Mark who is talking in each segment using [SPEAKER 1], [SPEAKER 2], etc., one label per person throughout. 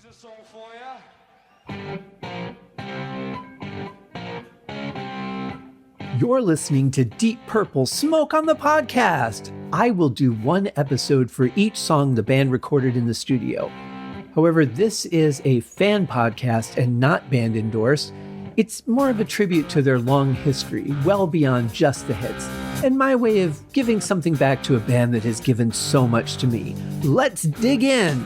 [SPEAKER 1] a song for you.
[SPEAKER 2] You're listening to Deep Purple Smoke on the Podcast. I will do one episode for each song the band recorded in the studio. However, this is a fan podcast and not band endorsed. It's more of a tribute to their long history, well beyond just the hits, and my way of giving something back to a band that has given so much to me. Let's dig in!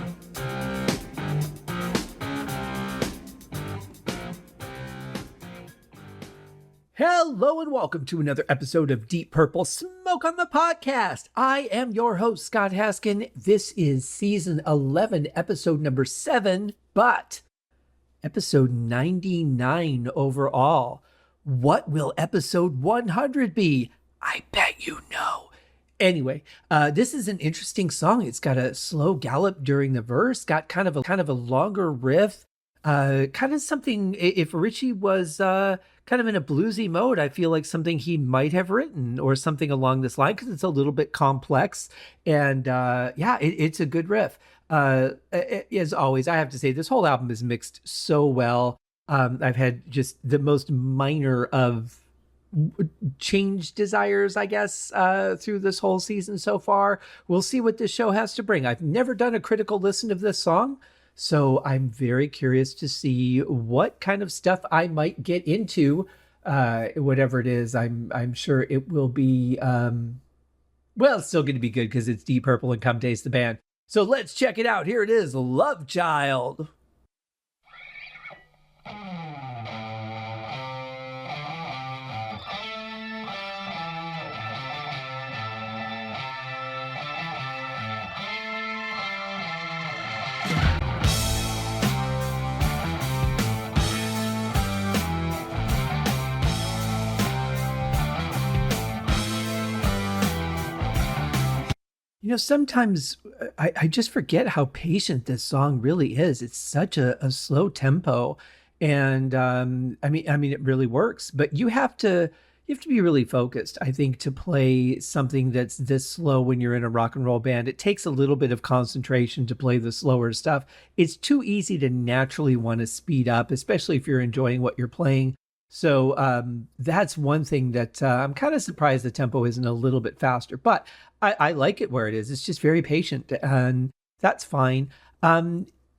[SPEAKER 2] Hello and welcome to another episode of Deep Purple Smoke on the Podcast. I am your host, Scott Haskin. This is season 11, episode number 7, but episode 99 overall. What will episode 100 be? I bet you know. Anyway, this is an interesting song. It's got a slow gallop during the verse, got kind of a longer riff. Kind of something, if Richie was kind of in a bluesy mode, I feel like something he might have written or something along this line, because it's a little bit complex. And it's a good riff. As always, I have to say, this whole album is mixed so well. I've had just the most minor of change desires, I guess, through this whole season so far. We'll see what this show has to bring. I've never done a critical listen of this song, so I'm very curious to see what kind of stuff I might get into, whatever it is. I'm sure it will be, it's still going to be good because it's Deep Purple and Come Taste the Band. So let's check it out. Here it is, Love Child. You know, sometimes I just forget how patient this song really is. It's such a slow tempo, and I mean, it really works. But you have to be really focused, I think, to play something that's this slow when you're in a rock and roll band. It takes a little bit of concentration to play the slower stuff. It's too easy to naturally want to speed up, especially if you're enjoying what you're playing. So that's one thing that I'm kind of surprised the tempo isn't a little bit faster, but I like it where it is. It's just very patient, and that's fine.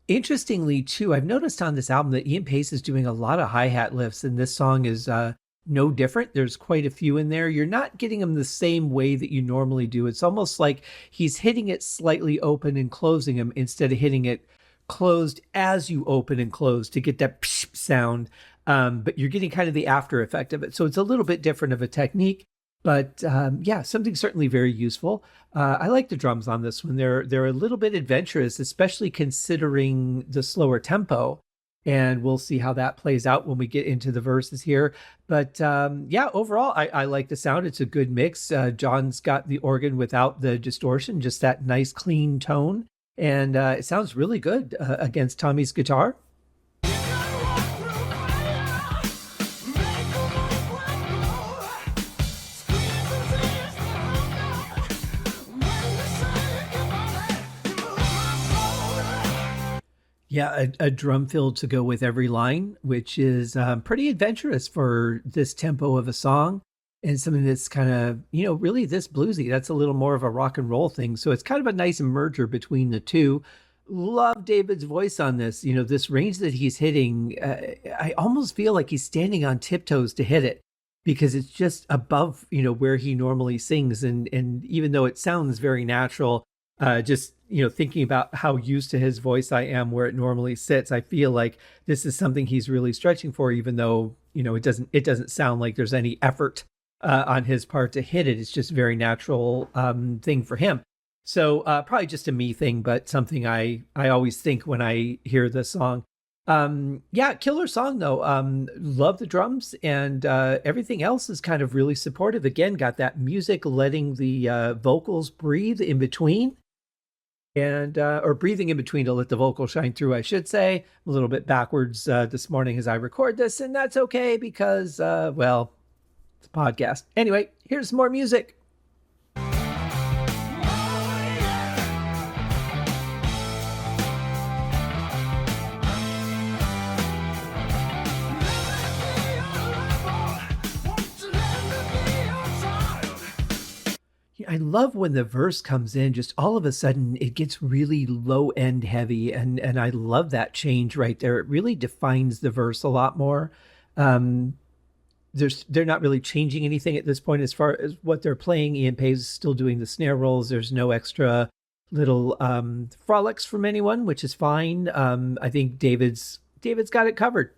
[SPEAKER 2] Interestingly, too, I've noticed on this album that Ian Pace is doing a lot of hi-hat lifts, and this song is no different. There's quite a few in there. You're not getting them the same way that you normally do. It's almost like he's hitting it slightly open and closing them instead of hitting it closed as you open and close to get that psh sound. But you're getting kind of the after effect of it. So it's a little bit different of a technique, but something certainly very useful. I like the drums on this one. They're a little bit adventurous, especially considering the slower tempo. And we'll see how that plays out when we get into the verses here. But overall, I like the sound. It's a good mix. John's got the organ without the distortion, just that nice clean tone. And it sounds really good against Tommy's guitar. Yeah, a drum fill to go with every line, which is pretty adventurous for this tempo of a song, and something that's kind of, really this bluesy. That's a little more of a rock and roll thing. So it's kind of a nice merger between the two. Love David's voice on this. This range that he's hitting, I almost feel like he's standing on tiptoes to hit it, because it's just above, where he normally sings. And even though it sounds very natural, thinking about how used to his voice I am where it normally sits, I feel like this is something he's really stretching for, even though, it doesn't sound like there's any effort on his part to hit it. It's just a very natural thing for him. So probably just a me thing, but something I always think when I hear this song. Killer song though. Love the drums, and everything else is kind of really supportive. Again, got that music letting the vocals breathe in between. And or breathing in between to let the vocal shine through, I should say. I'm a little bit backwards this morning as I record this, and that's okay because, it's a podcast. Anyway, here's some more music. I love when the verse comes in, just all of a sudden it gets really low end heavy, and I love that change right there. It really defines the verse a lot more. Um, they're not really changing anything at this point as far as what they're playing. Ian Paice is still doing the snare rolls. There's no extra little frolics from anyone, which is fine. I think David's got it covered.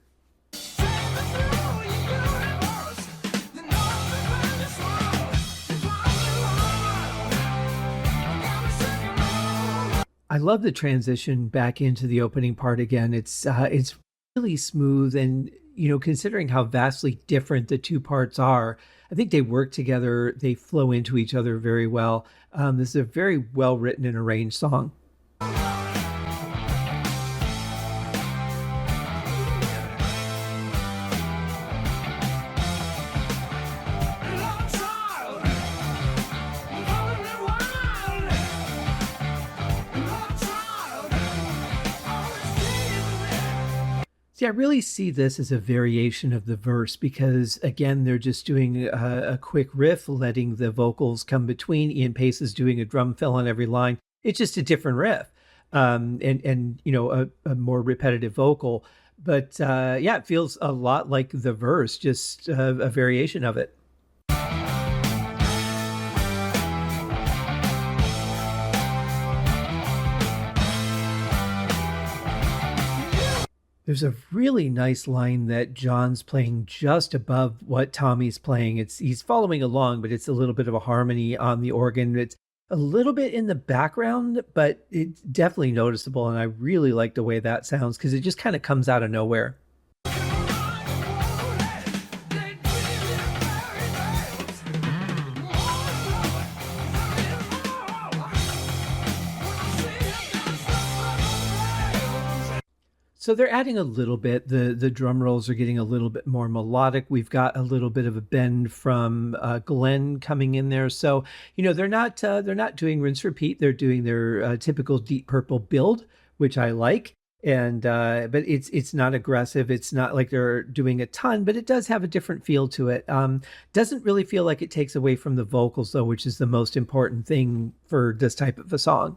[SPEAKER 2] I love the transition back into the opening part again. It's really smooth, and considering how vastly different the two parts are, I think they work together. They flow into each other very well. This is a very well written and arranged song. See, I really see this as a variation of the verse because, again, they're just doing a quick riff, letting the vocals come between. Ian Pace is doing a drum fill on every line. It's just a different riff, and a more repetitive vocal. But yeah, it feels a lot like the verse, just a variation of it. There's a really nice line that John's playing just above what Tommy's playing. He's following along, but it's a little bit of a harmony on the organ. It's a little bit in the background, but it's definitely noticeable, and I really like the way that sounds because it just kind of comes out of nowhere. So they're adding a little bit. The drum rolls are getting a little bit more melodic. We've got a little bit of a bend from Glenn coming in there. So they're not doing rinse repeat. They're doing their typical Deep Purple build, which I like. And but it's not aggressive. It's not like they're doing a ton, but it does have a different feel to it. Doesn't really feel like it takes away from the vocals though, which is the most important thing for this type of a song.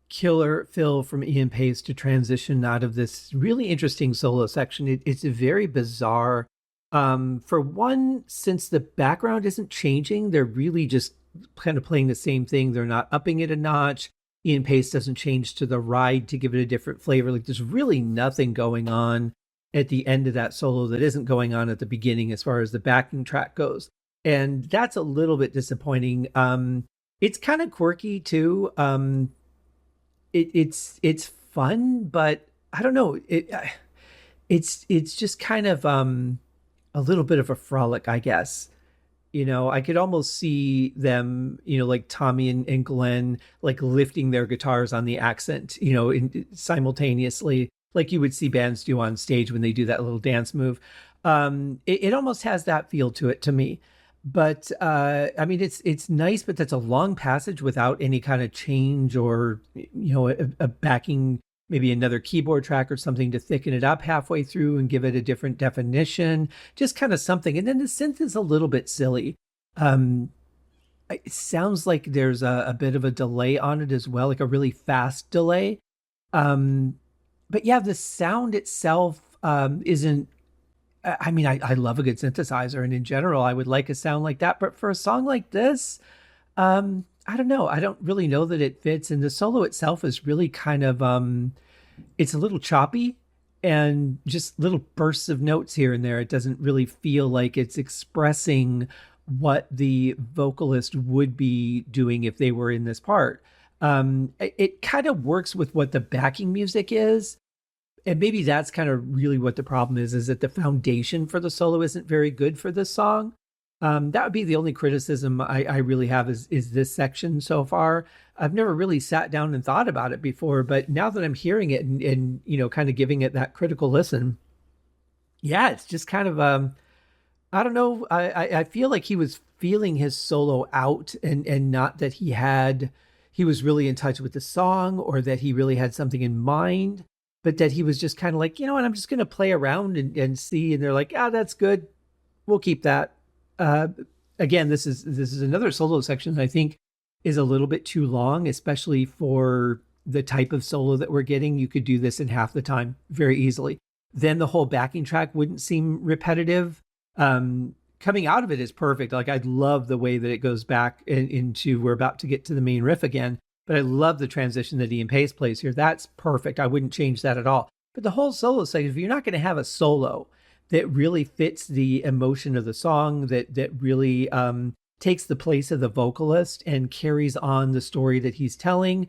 [SPEAKER 2] Killer fill from Ian Pace to transition out of this really interesting solo section. It's very bizarre. For one, since the background isn't changing, they're really just kind of playing the same thing. They're not upping it a notch. Ian Pace doesn't change to the ride to give it a different flavor. Like there's really nothing going on at the end of that solo that isn't going on at the beginning as far as the backing track goes. And that's a little bit disappointing. It's kind of quirky too. It's fun, but I don't know. It's just kind of a little bit of a frolic, I guess. I could almost see them, like Tommy and Glenn, like lifting their guitars on the accent, simultaneously, like you would see bands do on stage when they do that little dance move. It almost has that feel to it to me. But I mean, it's nice, but that's a long passage without any kind of change or a backing, maybe another keyboard track or something to thicken it up halfway through and give it a different definition, just kind of something. And then the synth is a little bit silly. It sounds like there's a bit of a delay on it as well, like a really fast delay. But yeah, the sound itself isn't. I mean, I love a good synthesizer, and in general, I would like a sound like that. But for a song like this, I don't know. I don't really know that it fits. And the solo itself is really kind of it's a little choppy and just little bursts of notes here and there. It doesn't really feel like it's expressing what the vocalist would be doing if they were in this part. It kind of works with what the backing music is, and maybe that's kind of really what the problem is that the foundation for the solo isn't very good for this song. That would be the only criticism I really have is this section so far. I've never really sat down and thought about it before, but now that I'm hearing it and kind of giving it that critical listen, yeah, it's just kind of I don't know. I feel like he was feeling his solo out, and not that he was really in touch with the song or that he really had something in mind, but that he was just kind of like, you know what, I'm just going to play around and see. And they're like, ah, that's good. We'll keep that. Uh, Again, this is another solo section that I think is a little bit too long, especially for the type of solo that we're getting. You could do this in half the time very easily. Then the whole backing track wouldn't seem repetitive. Coming out of it is perfect. Like, I love the way that it goes back into, we're about to get to the main riff again, but I love the transition that Ian Pace plays here. That's perfect. I wouldn't change that at all. But the whole solo section, if you're not going to have a solo that really fits the emotion of the song, that really takes the place of the vocalist and carries on the story that he's telling,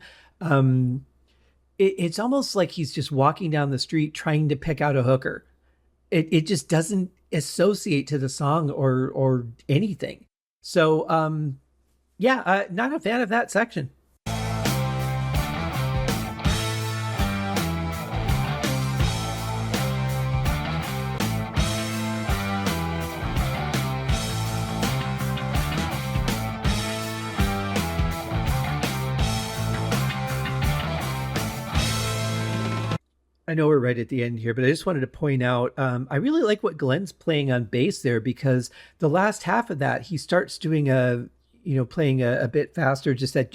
[SPEAKER 2] it's almost like he's just walking down the street trying to pick out a hooker. It just doesn't associate to the song or anything. So yeah, not a fan of that section. I know we're right at the end here, but I just wanted to point out I really like what Glenn's playing on bass there, because the last half of that, he starts doing playing a bit faster, just that,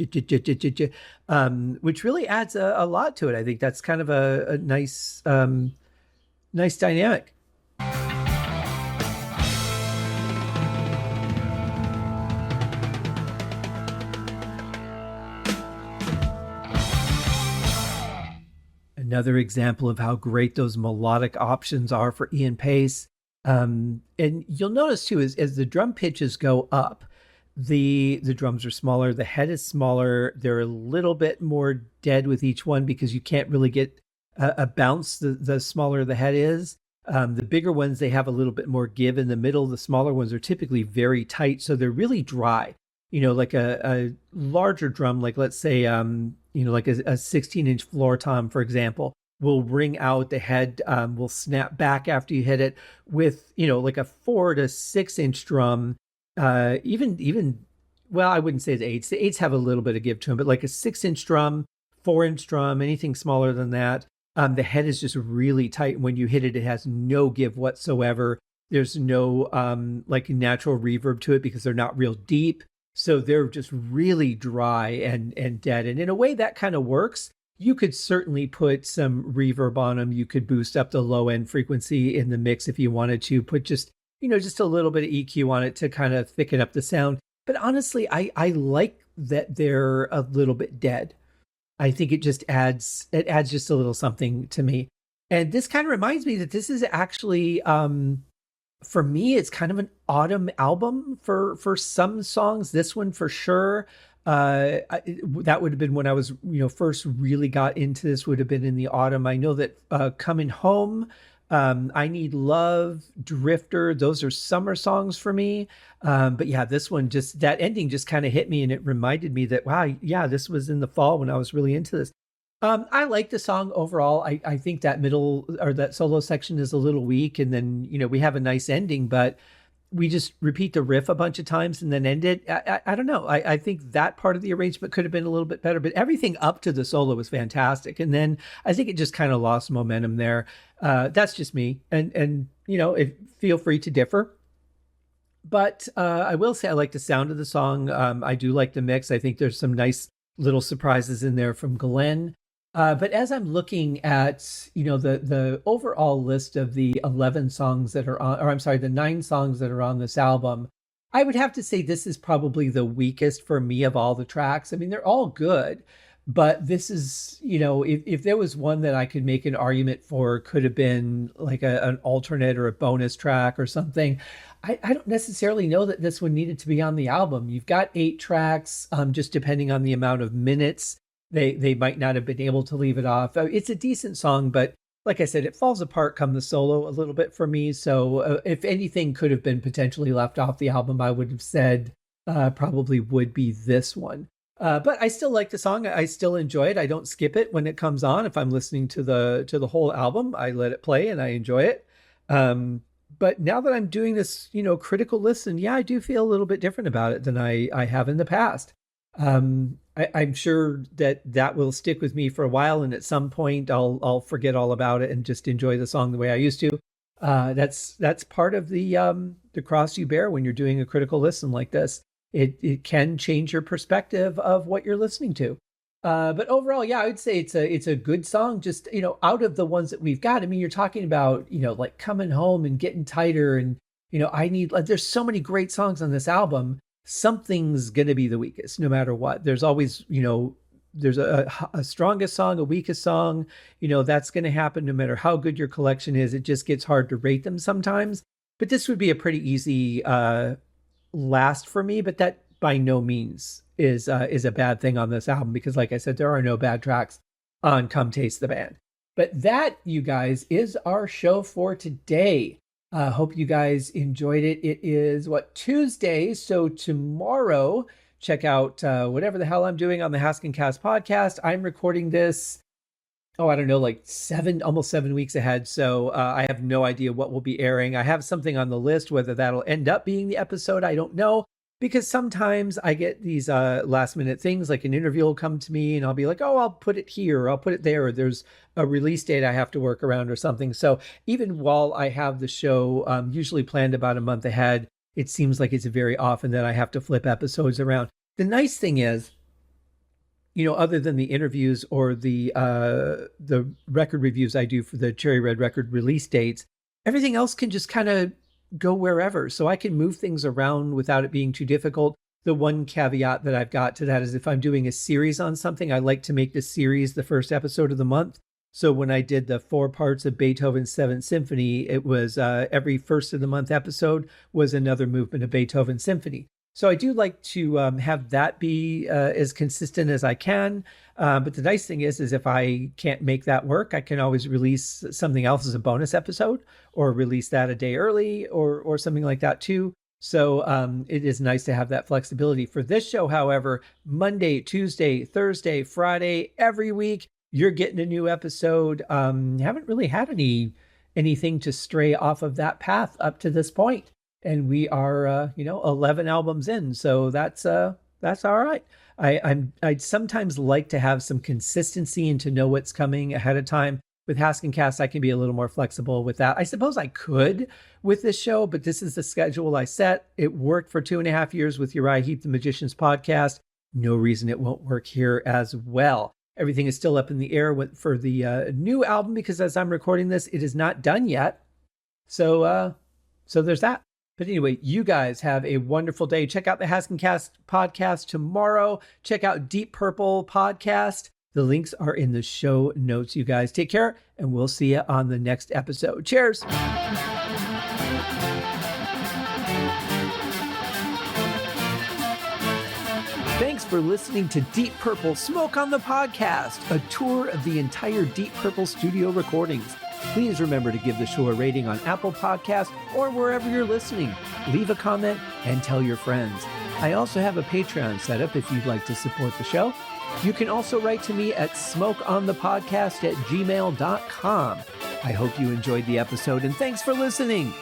[SPEAKER 2] which really adds a lot to it. I think that's kind of a nice dynamic. Another example of how great those melodic options are for Ian Pace. And you'll notice too, as the drum pitches go up, the drums are smaller, the head is smaller, they're a little bit more dead with each one because you can't really get a bounce the smaller the head is. The bigger ones, they have a little bit more give in the middle. The smaller ones are typically very tight, so they're really dry. Like a larger drum, like let's say, like a 16-inch floor tom, for example, will ring out, the head will snap back after you hit it. With, like a 4 to 6 inch drum, even, well, I wouldn't say the eights. The eights have a little bit of give to them, but like a 6-inch drum, 4-inch drum, anything smaller than that, the head is just really tight. When you hit it, it has no give whatsoever. There's no like natural reverb to it because they're not real deep. So they're just really dry and dead. And in a way that kind of works. You could certainly put some reverb on them. You could boost up the low end frequency in the mix if you wanted to, put just a little bit of EQ on it to kind of thicken up the sound. But honestly, I like that they're a little bit dead. I think it adds just a little something to me. And this kind of reminds me that this is actually, for me, it's kind of an autumn album for some songs. This one for sure. That would have been when I was, first really got into this, would have been in the autumn. I know that Coming Home, I Need Love, Drifter, those are summer songs for me. But yeah, this one, just that ending just kind of hit me, and it reminded me that, wow, yeah, this was in the fall when I was really into this. I like the song overall. I think that middle, or that solo section, is a little weak, and then we have a nice ending, but we just repeat the riff a bunch of times and then end it. I don't know. I think that part of the arrangement could have been a little bit better, but everything up to the solo was fantastic. And then I think it just kind of lost momentum there. That's just me. And feel free to differ. But I will say I like the sound of the song. I do like the mix. I think there's some nice little surprises in there from Glenn. But as I'm looking at, the overall list of the 11 songs that are on, or I'm sorry, the 9 songs that are on this album, I would have to say this is probably the weakest for me of all the tracks. I mean, they're all good, But this is, if there was one that I could make an argument for, could have been like an alternate or a bonus track or something. I don't necessarily know that this one needed to be on the album. You've got 8 tracks, just depending on the amount of minutes, they might not have been able to leave it off. It's a decent song, but like I said, it falls apart come the solo a little bit for me. So if anything could have been potentially left off the album, I would have said probably would be this one. But I still like the song. I still enjoy it. I don't skip it when it comes on. If I'm listening to the whole album, I let it play and I enjoy it. But now that I'm doing this, critical listen, yeah, I do feel a little bit different about it than I have in the past. I'm sure that will stick with me for a while, and at some point I'll forget all about it and just enjoy the song the way I used to. That's part of the cross you bear when you're doing a critical listen like this. It can change your perspective of what you're listening to. But overall, yeah, I would say it's a good song. Just, out of the ones that we've got, I mean, you're talking about, like Coming Home and Getting Tighter, and there's so many great songs on this album. Something's gonna be the weakest, no matter what. There's always, there's a strongest song, a weakest song. That's gonna happen no matter how good your collection is. It just gets hard to rate them sometimes. But this would be a pretty easy last for me, but that by no means is a bad thing on this album, because like I said, there are no bad tracks on Come Taste the Band. But that, you guys, is our show for today. Hope you guys enjoyed it. It is Tuesday, so tomorrow check out whatever the hell I'm doing on the Haskincast podcast. I'm recording this, I don't know, like almost 7 weeks ahead. So I have no idea what will be airing. I have something on the list. Whether that'll end up being the episode, I don't know. Because sometimes I get these last minute things, like an interview will come to me and I'll be like, oh, I'll put it here, or I'll put it there, or there's a release date I have to work around or something. So even while I have the show usually planned about a month ahead, it seems like it's very often that I have to flip episodes around. The nice thing is, other than the interviews or the record reviews I do for the Cherry Red record release dates, everything else can just kind of go wherever. So I can move things around without it being too difficult. The one caveat that I've got to that is if I'm doing a series on something, I like to make the series the first episode of the month. So when I did the 4 parts of Beethoven's Seventh Symphony, it was every first of the month episode was another movement of Beethoven's Symphony. So I do like to have that be as consistent as I can. But the nice thing is if I can't make that work, I can always release something else as a bonus episode, or release that a day early, or something like that too. So it is nice to have that flexibility. For this show, however, Monday, Tuesday, Thursday, Friday, every week, you're getting a new episode. Haven't really had anything to stray off of that path up to this point. And we are, 11 albums in. So that's all right. I'd sometimes like to have some consistency and to know what's coming ahead of time. With Haskincast, I can be a little more flexible with that. I suppose I could with this show, but this is the schedule I set. It worked for 2.5 years with Uriah Heep, the Magician's podcast. No reason it won't work here as well. Everything is still up in the air for the new album, because as I'm recording this, it is not done yet. So there's that. But anyway, you guys have a wonderful day. Check out the Haskincast podcast tomorrow. Check out Deep Purple podcast. The links are in the show notes, you guys. Take care, and we'll see you on the next episode. Cheers. Thanks for listening to Deep Purple Smoke on the Podcast, a tour of the entire Deep Purple studio recordings. Please remember to give the show a rating on Apple Podcasts or wherever you're listening. Leave a comment and tell your friends. I also have a Patreon set up if you'd like to support the show. You can also write to me at smokeonthepodcast@gmail.com. I hope you enjoyed the episode, and thanks for listening.